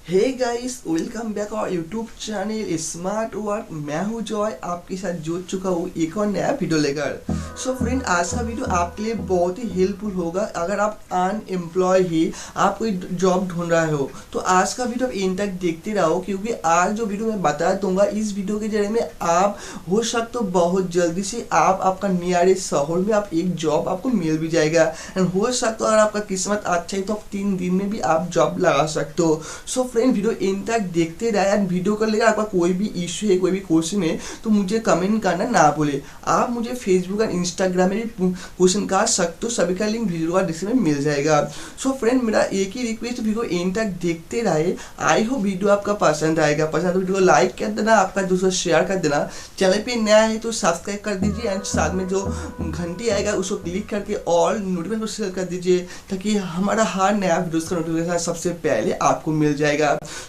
Hey guys, welcome back our YouTube channel smart work. मैं हूं Joy, आपके साथ जुड़ चुका हूं एक और नया वीडियो लेकर। सो फ्रेंड, आज का वीडियो आपके लिए बहुत ही हेल्पफुल होगा। अगर आप अनएम्प्लॉय ही आप कोई जॉब ढूंढ रहे हो तो आज का वीडियो एंड तक देखते रहो, क्योंकि आज जो वीडियो मैं बता दूंगा इस वीडियो के जरिए में आप हो सकते हो बहुत जल्दी से आप आपका नियरेस्ट शहर में आप एक जॉब आपको मिल भी जाएगा। एंड हो सकता है अगर आपका किस्मत अच्छा है तो आप 3 दिन में भी आप जॉब लगा सकते हो। सो फ्रेंड, वीडियो एंड तक देखते रहे। एंड वीडियो को लेकर आपका कोई भी इश्यू है, कोई भी क्वेश्चन है तो मुझे कमेंट करना ना भूले। आप मुझे फेसबुक और इंस्टाग्राम में भी क्वेश्चन कर सकते हो, सभी का लिंक वीडियो का डिस्क्रिप्शन में मिल जाएगा। सो फ्रेंड, मेरा एक ही रिक्वेस्ट, वीडियो एंड तक देखते रहे। आई होप वीडियो आपका पसंद आएगा। पसंद तो वीडियो को लाइक कर देना, आपका दोस्तों शेयर कर देना। चैनल पे नया है तो सब्सक्राइब कर दीजिए एंड साथ में जो घंटी आएगा उसको क्लिक करके ऑल नोटिफिकेशन को शेयर कर दीजिए, ताकि हमारा हर नया वीडियो का नोटिफिकेशन सबसे पहले आपको मिल जाएगा।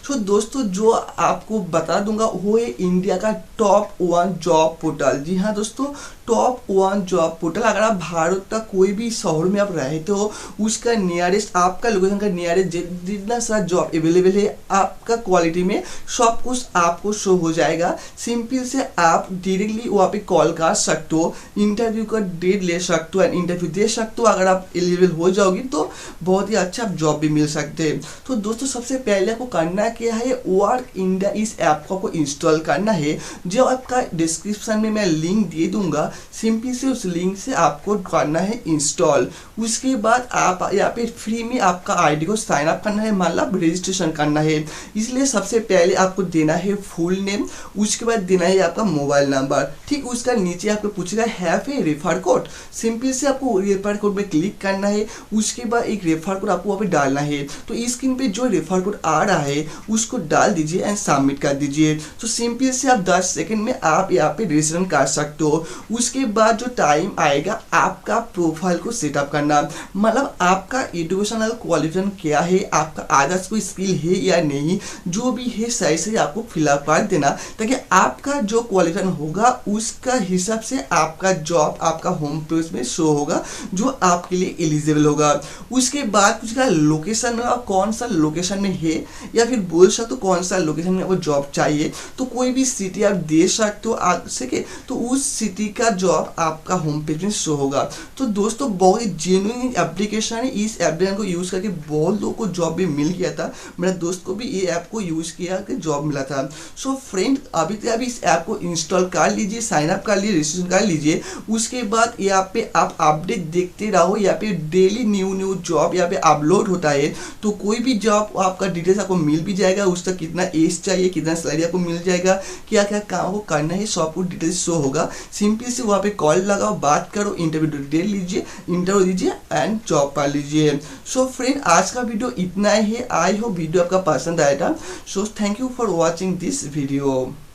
सो दोस्तों, जो आपको बता दूंगा वो है इंडिया का टॉप 1 जॉब पोर्टल। जी हाँ दोस्तों, टॉप 1 जॉब पोर्टल। अगर आप भारत का कोई भी शहर में आप रहते हो, उसका नियरेस्ट, आपका लोकेशन का नियरेस्ट जितना सारा जॉब अवेलेबल है आपका क्वालिटी में सब कुछ आपको शो हो जाएगा। सिंपल से आप डायरेक्टली वहाँ पे कॉल कर सकते हो, इंटरव्यू का डेट ले सकते हो एंड इंटरव्यू दे सकते हो। अगर आप एलिजिबल हो जाओगी तो बहुत ही अच्छा जॉब भी मिल सकते हैं। तो दोस्तों, सबसे पहले आपको करना क्या है, वर्क इंडिया इस ऐप को आपको इंस्टॉल करना है। जो आपका डिस्क्रिप्शन में मैं लिंक दे दूंगा, सिंपली से उस लिंक से आपको करना है इंस्टॉल। उसके बाद आप यहाँ पे फ्री में आपका आईडी को साइन अप करना है, मतलब रजिस्ट्रेशन करना है। इसलिए सबसे पहले आपको देना है फुल नेम, उसके बाद देना है आपका मोबाइल नंबर। ठीक, उसका नीचे आपको पूछेगा have a refer code. Simply से आपको रेफर कोड में क्लिक करना है। उसके बाद एक रेफर कोड आपको वहाँ पे डालना है। तो स्क्रीन पे जो रेफर कोड आ रहा है उसको डाल दीजिए एंड सबमिट कर दीजिए। तो सिंपल से आप 10 सेकंड में आप यहाँ पे रजिस्ट्रेशन कर सकते हो। उसके बाद जो टाइम आएगा आपका प्रोफाइल को सेटअप करना, मतलब आपका एजुकेशनल क्वालिफिकेशन क्या है, आपका अदर्स कोई स्किल है या नहीं, जो भी है सही से आपको फिलअप कर देना, ताकि आपका जो क्वालिफिकेशन होगा उसका हिसाब से आपका जॉब आपका होम पेज में शो होगा, जो आपके लिए एलिजिबल होगा। उसके बाद कुछ का लोकेशन, आप कौन सा लोकेशन में है या फिर बोल सकते हो कौन सा लोकेशन में वो जॉब चाहिए, तो कोई भी सिटी आप दे सकते हो आ सके तो उस सिटी का जॉब आपका होम पेज में शो होगा। तो दोस्तों, बहुत ही जेन्युइन एप्लीकेशन है। इस एप्लीकेशन को यूज़ करके बहुत लोगों को जॉब भी मिल गया था। मेरे दोस्त को भी ये ऐप को यूज़ किया कि जॉब मिला था। सो फ्रेंड, अभी इस ऐप को इंस्टॉल कर लीजिए, साइन अप कर लीजिए, रजिस्ट्रेशन कर लीजिए। उसके बाद यहाँ पे आप अपडेट देखते रहो। यहाँ पे डेली न्यू जॉब यहाँ पे अपलोड होता है, तो कोई भी जॉब आपका डिटेल्स आपको मिल भी जाएगा। उसका कितना एज चाहिए, कितना सैलरी आपको मिल जाएगा, क्या क्या काम को करना है, सब कुछ डिटेल्स शो होगा। सिंपली से वहाँ पे कॉल लगाओ, बात करो, इंटरव्यू दे लीजिए, इंटरव्यू दीजिए एंड जॉब पा लीजिए। सो फ्रेंड, आज का वीडियो इतना ही है। आई होप वीडियो आपका पसंद आएगा। So thank you for watching this video.